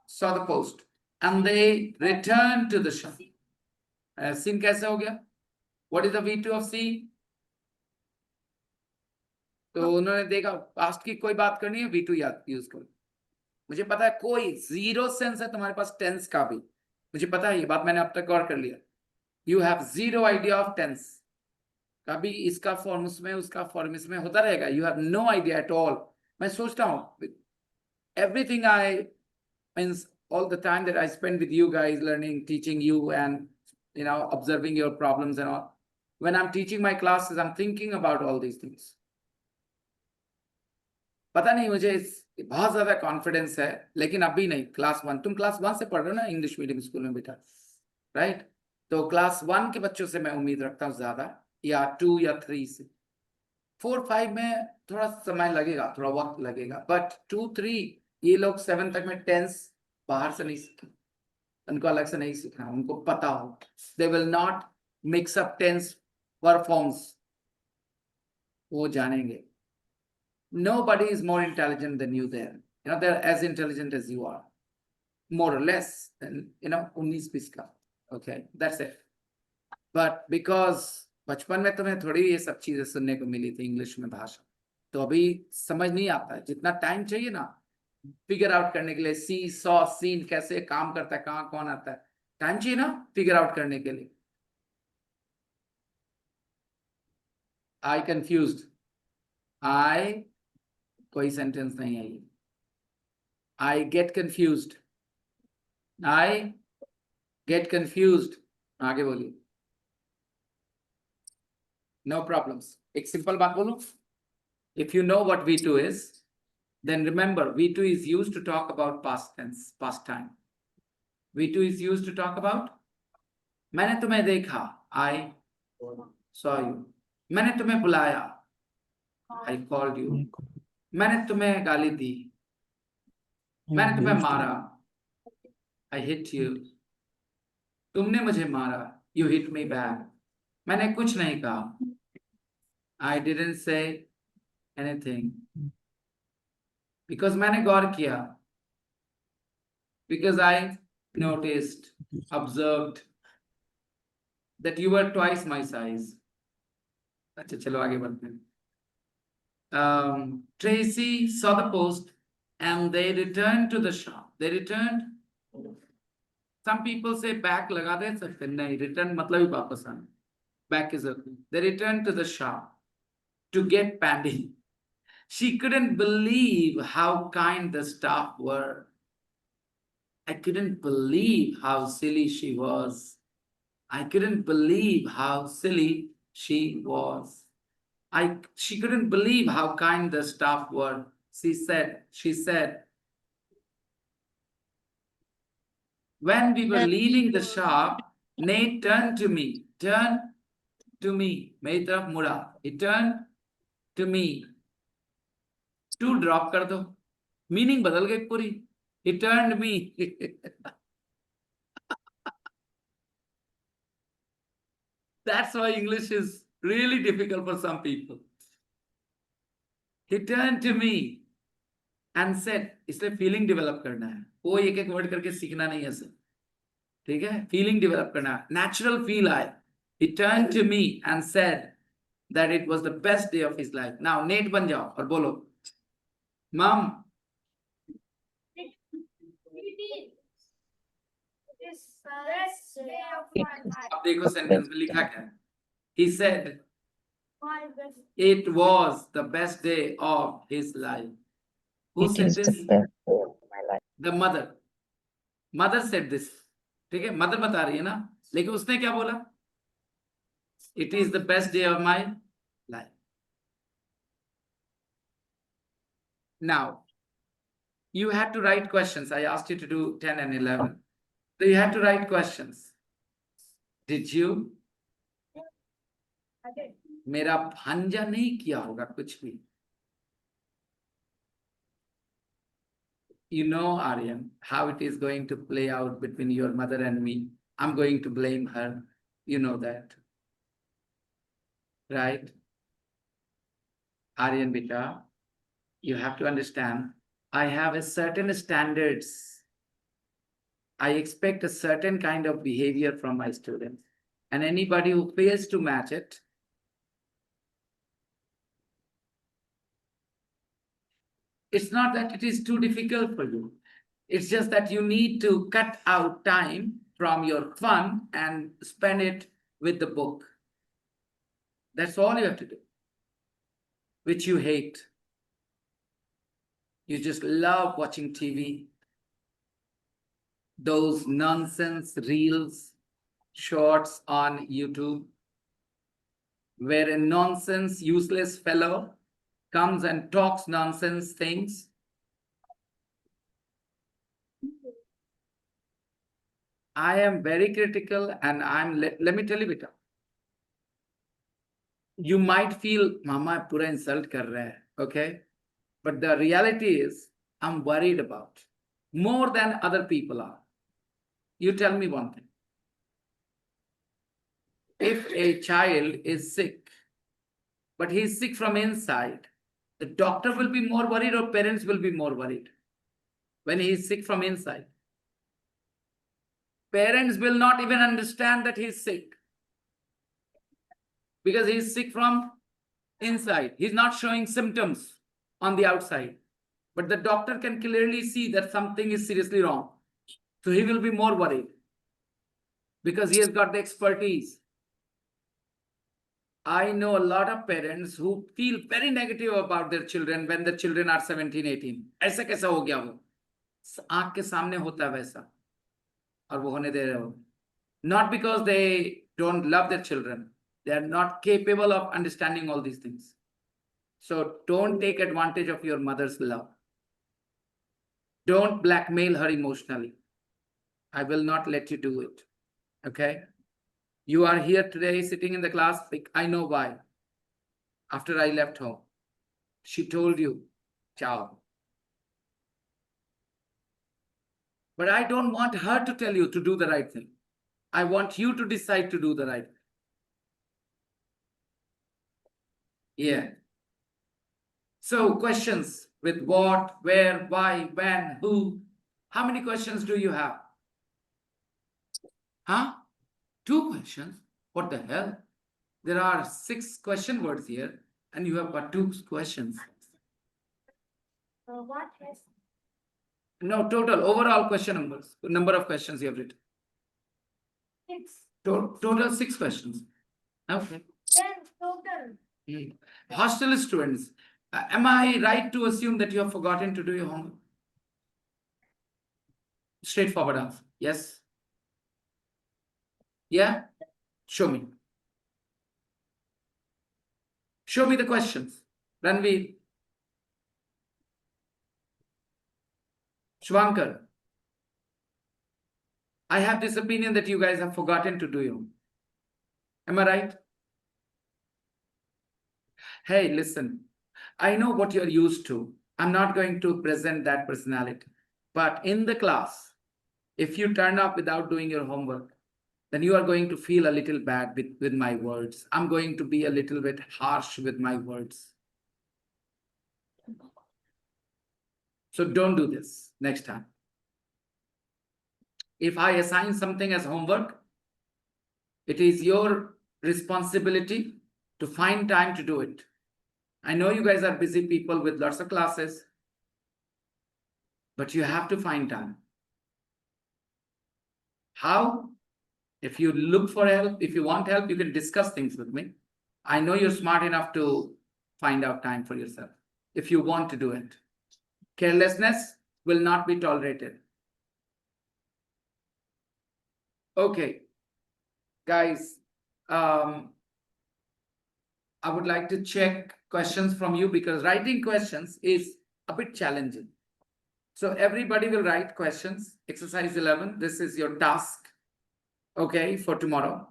Saw the post. And they returned to the shop. Scene कैसे हो गया? What is the V2 of C? तो उन्होंने देखा past की कोई बात करनी है V2 याद यूज करो. मुझे पता है कोई जीरो सेंस है तुम्हारे पास टेंस का भी. मुझे पता है ये बात मैंने अब तक गौर कर लिया. You have zero idea of tense. कभी इसका फॉर्म उसमें उसका फॉर्म इसमें होता रहेगा. You have no idea at all. मैं सोचता हूँ everything I means all the time that I spend with you guys learning, teaching you and observing your problems and all. When I'm teaching my classes, I'm thinking about all these things. पता नहीं मुझे बहुत ज्यादा confidence है लेकिन अभी नहीं. Class 1 तुम क्लास 1 से पढ़ रहे हो ना इंग्लिश मीडियम स्कूल में बेटा, राइट? तो क्लास 1 के बच्चों से मैं उम्मीद रखता हूँ ज्यादा, या 2 या 3 से. 4 5 में थोड़ा समय लगेगा, थोड़ा वक्त लगेगा, बट 2 3 ये लोग 7 तक में टेंस बाहर से नहीं सीखे, उनको अलग से नहीं सीखना, उनको पता हो. They will not mix up tense verb forms, वो जानेंगे. Nobody is more intelligent than you there. They're as intelligent as you are. More or less. And, 19-20 का. Okay, that's it. But because बचपन में तुम्हें थोड़ी ये सब चीजें सुनने को मिली थी इंग्लिश में भाषा, तो अभी समझ नहीं आता है. जितना टाइम चाहिए ना फिगर आउट करने के लिए, सी सॉ सीन कैसे काम करता है, कहाँ कौन आता है, टाइम चाहिए ना फिगर आउट करने के लिए. आई कंफ्यूज्ड. आई कोई सेंटेंस नहीं है ये. I get confused. I get confused. आगे बोलिए. No problems. एक सिंपल बात बोलूं. If you know what V2 is, then remember V2 is used to talk about past tense, past time. V2 is used to talk about. मैंने तुम्हें देखा. I saw you. मैंने तुम्हें बुलाया. I called you. मैंने तुम्हें गाली दी. मैंने तुम्हें मारा. I hit you. तुमने मुझे मारा. You hit me back. मैंने कुछ नहीं कहा. I didn't say anything. Because मैंने गौर किया. Because I noticed, observed that you were twice my size. अच्छा चलो आगे बढ़ते हैं. Tracy saw the post and they returned to the shop. They returned. Some people say back लगा दे सकते नहीं. Return मतलब ही वापस आना. Back is okay. They returned to the shop to get pandy. She couldn't believe how kind the staff were. I couldn't believe how silly she was. I couldn't believe how silly she was. She couldn't believe how kind the staff were. She said, when we were leaving the shop, Nate turned to me. मेरी तरफ मुड़ा. He turned to me. To drop कर दो. Meaning बदल गई पूरी. He turned me. That's why English is really difficult for some people. He turned to me and said, इसलिए feeling develop करना है. वो एक एक word करके सीखना नहीं है सर. ठीक है? Feeling develop करना है. Natural feel आए. He turned to me and said that it was the best day of his life. Now Nate बन जाओ और बोलो. Mom. This best day of my life. अब देखो sentence में लिखा क्या है. He said My best. it was the best day of his life. Who It said is this? the best day of my life. The mother. Mother said this. ठीक है? Mother बता रही है ना. लेकिन उसने क्या बोला? It is the best day of my life. Now, you had to write questions. I asked you to do 10 and 11. So you had to write questions. Did you? I did. मेरा भांजा नहीं किया होगा कुछ भी. You know, Aryan, how it is going to play out between your mother and me. I'm going to blame her. You know that. Right? Aryan beta, you have to understand, I have a certain standards. I expect a certain kind of behavior from my students. And anybody who fails to match it, it's not that it is too difficult for you. It's just that you need to cut out time from your fun and spend it with the book. That's all you have to do, which you hate. You just love watching TV, those nonsense reels, shorts on YouTube, where a nonsense, useless fellow comes and talks nonsense things. I am very critical and let me tell you beta. You might feel, Mama pura insult kar raha hai, okay? But the reality is, I'm worried about more than other people are. You tell me one thing. If a child is sick, but he is sick from inside, the doctor will be more worried or parents will be more worried when he is sick from inside. Parents will not even understand that he is sick because he is sick from inside. He's not showing symptoms on the outside, but the doctor can clearly see that something is seriously wrong. So he will be more worried because he has got the expertise. I know a lot of parents who feel very negative about their children when the children are 17, 18. ऐसा कैसा हो गया वो? आंख के सामने होता है वैसा और वो होने दे रहे हो. Not because they don't love their children. They are not capable of understanding all these things. So don't take advantage of your mother's love. Don't blackmail her emotionally. I will not let you do it. Okay? You are here today sitting in the class. I know why. After I left home, she told you, ciao. But I don't want her to tell you to do the right thing. I want you to decide to do the right thing. Yeah. So questions with what, where, why, when, who. How many questions do you have? Huh? 2 questions? What the hell? There are 6 question words here and you have got 2 questions. What is No, total, overall question numbers, number of questions you have written. 6? Total 6 questions. Okay. 10 total. Hostel students, am I right to assume that you have forgotten to do your homework? Straightforward answer. Yes? Yeah? Show me. Show me the questions. Ranveer. Shvankar. I have this opinion that you guys have forgotten to do you. Am I right? Hey, listen. I know what you're used to. I'm not going to present that personality. But in the class, if you turn up without doing your homework, then you are going to feel a little bad with my words. I'm going to be a little bit harsh with my words. So don't do this next time. If I assign something as homework, it is your responsibility to find time to do it. I know you guys are busy people with lots of classes, but you have to find time. How? If you look for help, if you want help, you can discuss things with me. I know you're smart enough to find out time for yourself if you want to do it. Carelessness will not be tolerated. Okay, guys, I would like to check questions from you because writing questions is a bit challenging. So everybody will write questions. Exercise 11, this is your task, okay, for tomorrow.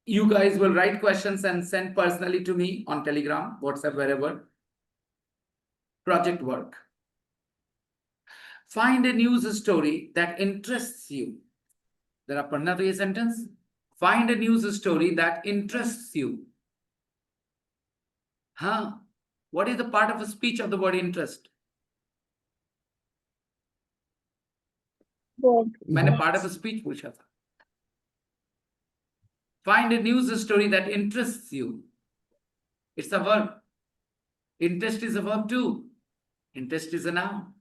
You guys will write questions and send personally to me on Telegram, WhatsApp, wherever. Project work. Find a news story that interests you. There are another sentence. Find a news story that interests you. Huh? What is the part of a speech of the word interest? मैंने part of a speech पूछा था. Find a news story that interests you. It's a verb. Interest is a verb too. Interest is a noun.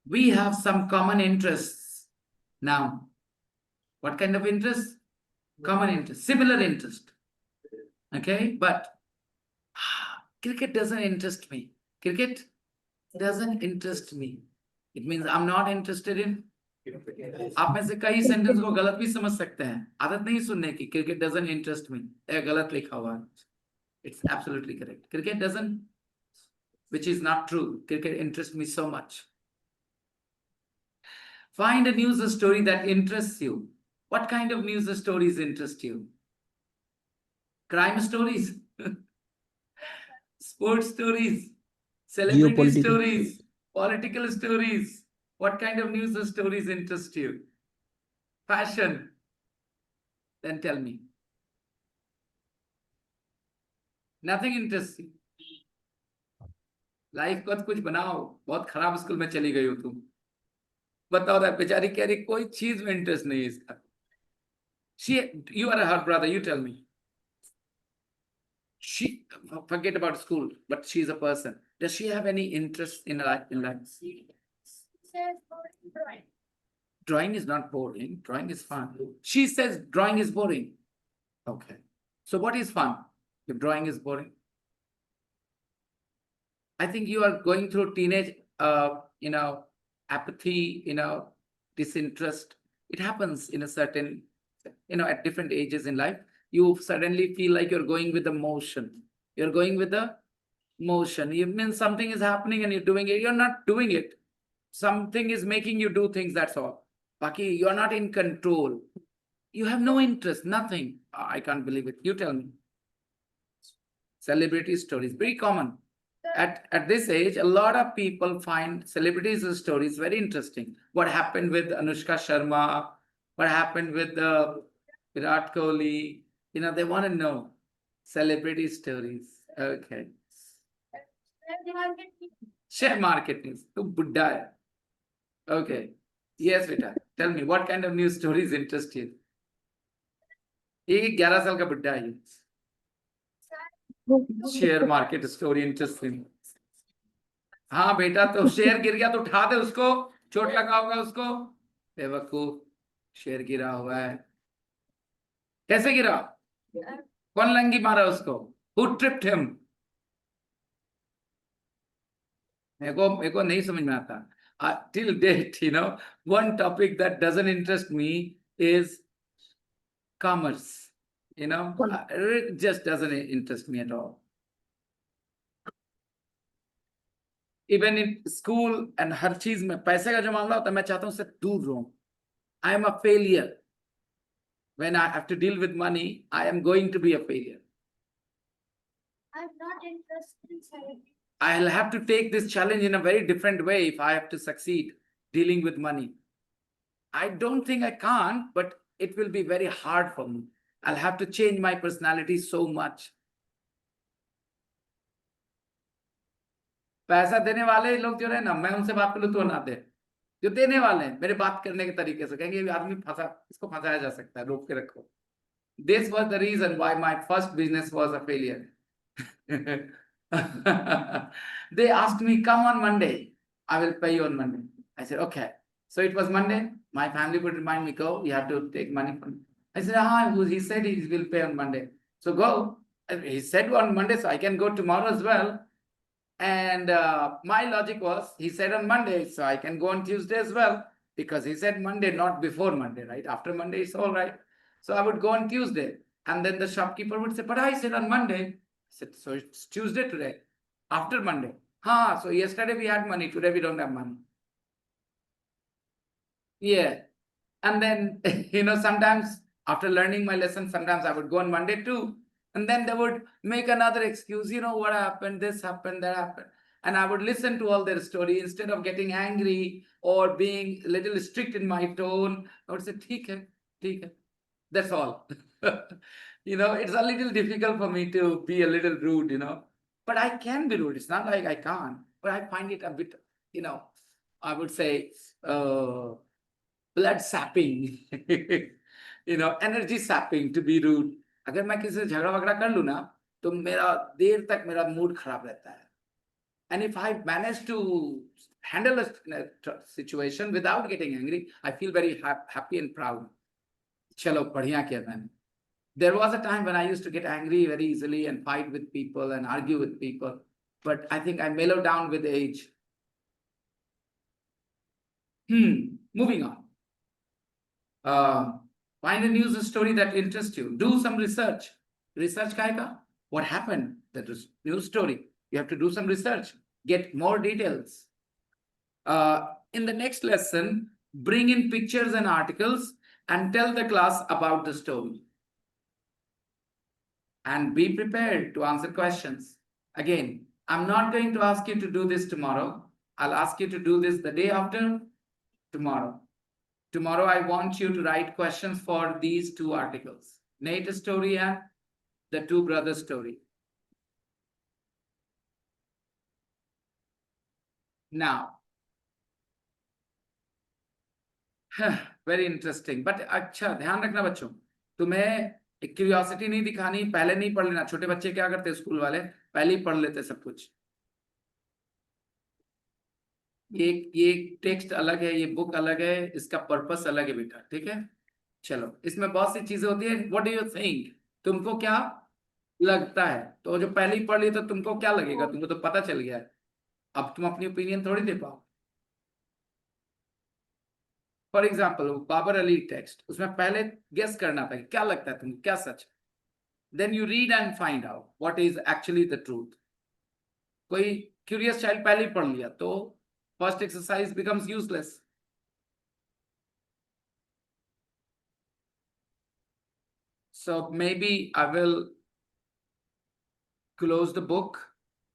We have some common interests now. What kind of interest? Common interest, similar interest. Okay, but cricket doesn't interest me. Cricket doesn't interest me. It means I'm not interested in. आप में से कई sentence को गलत भी समझ सकते हैं. आदत नहीं सुनने की. Cricket doesn't interest me. गलत लिखा हुआ है. It's absolutely correct. Cricket doesn't, which is not true. Cricket interests me so much. Find a news story that interests you. What kind of news stories interest you? Crime stories, sports stories, celebrity Geopolitical stories, political stories. What kind of news stories interest you? Fashion. Then tell me. Nothing interests you. Life का कुछ बनाओ. बहुत खराब school में चली गई हो तुम. बताओ ना बेचारी कह रही कोई चीज में इंटरेस्ट नहीं है इसका. You are her brother, you tell me. She, forget about school, but she's a person. Does she have any interest in life? Says drawing. Drawing is not boring. Drawing is fun. She says drawing is boring. Okay. So what is fun if drawing is boring? I think you are going through teenage, apathy, disinterest. It happens in a certain, at different ages in life. You suddenly feel like you're going with the motion. You're going with the motion. You mean something is happening and you're doing it. You're not doing it. Something is making you do things, that's all. Baki, you're not in control. You have no interest, nothing. I can't believe it. You tell me. Celebrity stories, very common. At this age, a lot of people find celebrities' stories very interesting. What happened with Anushka Sharma? What happened with Virat Kohli? They want to know celebrity stories. Okay. Share market news. Tu buddha hai. Okay. Yes, beta. Tell me, what kind of news stories interest you? ये 11 साल का बुड्ढा है. Share market story interesting. हाँ बेटा, तो share गिर गया तो उठा दे उसको. चोट लगा होगा उसको. बेवकूफ, शेयर गिरा हुआ है. कैसे गिरा? कौन लंगी मारा उसको? Who tripped him? मेरे को नहीं समझ में आता. Till date, one topic that doesn't interest me is commerce. It just doesn't interest me at all. Even in school and हर चीज में पैसे का जो मामला होता है मैं चाहता हूँ उससे दूर रहूं. I am a failure. When I have to deal with money, I am going to be a failure. I'm not interested in selling. I'll have to take this challenge in a very different way if I have to succeed dealing with money. I don't think I can't, but it will be very hard for me. I'll have to change my personality so much. पैसा देने वाले लोग जो है ना, मैं उनसे बात करूं तो ना दे. जो देने वाले हैं मेरे बात करने के तरीके से कहेंगे ये आदमी फंसा, इसको फंसाया जा सकता है, रोक के रखो. This was the reason why my first business was a failure. They asked me, come on Monday. I will pay you on Monday. I said, okay. So it was Monday. My family would remind me, go, you have to take money from me. I said, he said he will pay on Monday. So go. And he said on Monday, so I can go tomorrow as well. And my logic was, he said on Monday, so I can go on Tuesday as well. Because he said Monday, not before Monday, right? After Monday, it's all right. So I would go on Tuesday. And then the shopkeeper would say, but I said on Monday. I said, so it's Tuesday today. After Monday. So yesterday we had money, today we don't have money. Yeah. And then, sometimes after learning my lesson, sometimes I would go on Monday too. And then they would make another excuse, what happened, this happened, that happened. And I would listen to all their story instead of getting angry or being a little strict in my tone. I would say, "Theek hai, theek hai." That's all. It's a little difficult for me to be a little rude, but I can be rude. It's not like I can't, but I find it a bit, I would say, blood sapping, energy sapping to be rude. अगर मैं किसी से झगड़ा वगड़ा कर लूँ ना, तो मेरा देर तक मेरा मूड खराब रहता है. And if I manage to handle a situation without getting angry, I feel very happy and proud. चलो बढ़िया किया मैंने. There was a time when I used to get angry very easily and fight with people and argue with people, but I think I mellowed down with age. Moving on. Find a news story that interests you. Do some research. Research kaika? What happened? That is news story. You have to do some research. Get more details. In the next lesson, bring in pictures and articles and tell the class about the story. And be prepared to answer questions. Again, I'm not going to ask you to do this tomorrow. I'll ask you to do this the day after tomorrow. Tomorrow, I want you to write questions for these two articles, Nate's story and the two brothers' story. Now, very interesting. But अच्छा ध्यान रखना बच्चों, तुम्हें curiosity नहीं दिखानी, पहले नहीं पढ़ लेना. छोटे बच्चे क्या करते हैं स्कूल वाले, पहले ही पढ़ लेते सब कुछ. ये टेक्स्ट अलग है, ये बुक अलग है, इसका पर्पस अलग है बेटा, ठीक है. चलो, इसमें बहुत सी चीजें होती है. What do you think? तुमको क्या लगता है? तो जो पहले ही पढ़ ली तो तुमको क्या लगेगा? तुमको तो पता चल गया है. अब तुम अपनी ओपिनियन थोड़ी दे पाओ. For example Babar Ali text, उसमें पहले गेस करना था कि क्या लगता है तुमको, क्या सच. Then you read and find out what is actually the truth. कोई क्यूरियस चाइल्ड पहले ही पढ़ लिया तो first exercise becomes useless. So maybe I will close the book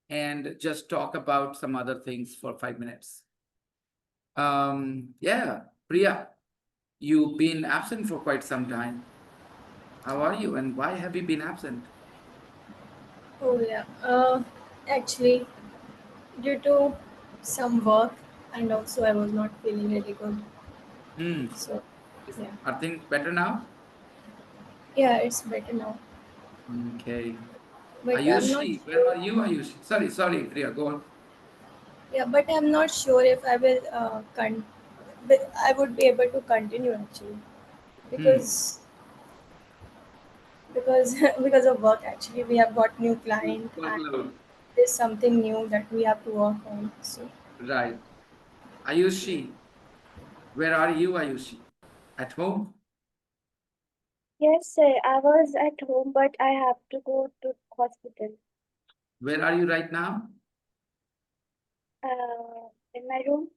and just talk about some other things for 5 minutes. Yeah, Priya, you've been absent for quite some time. How are you and why have you been absent? Oh yeah. Actually, due to some work and also I was not feeling really good. So yeah. Are things better now? Yeah, it's better now. Okay. But I'm not Ayushi, where are you, Ayushi? Sorry, Priya, go on. yeah, but I'm not sure if I will but I would be able to continue actually. Because because of work actually we have got new client and Workload. there's something new that we have to work on. So Right. Ayushi, where are you, Ayushi? At home? Yes, sir. I was at home, but I have to go to hospital. Where are you right now? In my room.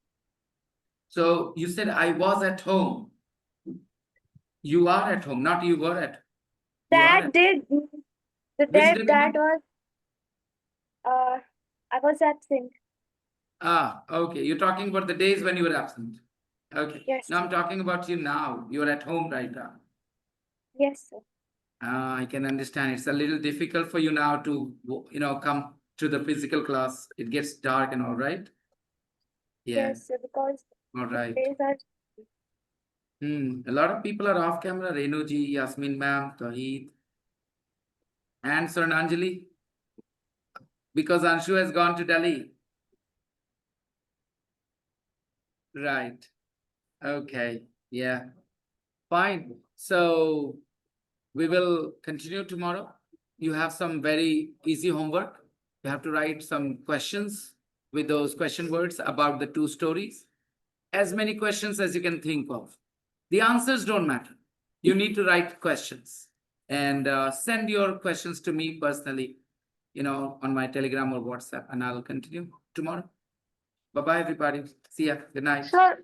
So you said I was at home. You are at home, not you were at. You are That at. did the Which that day, that ma'am? was I was absent. Ah, okay. You're talking about the days when you were absent. Okay. Yes, Now I'm sir. talking about you now. You're at home right now. Yes, sir. I can understand. It's a little difficult for you now to, come to the physical class. It gets dark and all, right? Yeah. Yes, sir. Because All the right. days are A lot of people are off camera. Renuji, Yasmin ma'am, Tawheed, and Swarnanjali, because Anshu has gone to Delhi. Right. Okay. Yeah. Fine. So we will continue tomorrow. You have some very easy homework. You have to write some questions with those question words about the two stories. As many questions as you can think of. The answers don't matter. You need to write questions and send your questions to me personally, on my Telegram or WhatsApp, and I'll continue tomorrow. Bye-bye, everybody. See ya. Good night. Sir,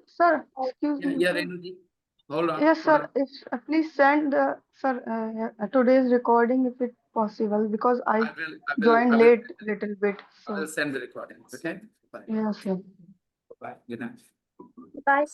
excuse Yeah, me, yeah, sir. Renuji. Hold on. Yes, Hold sir. on. If please send today's recording if it's possible because I joined late little bit. I will So send the recordings. Okay. Bye. yes, sir. Bye. Good night. bye.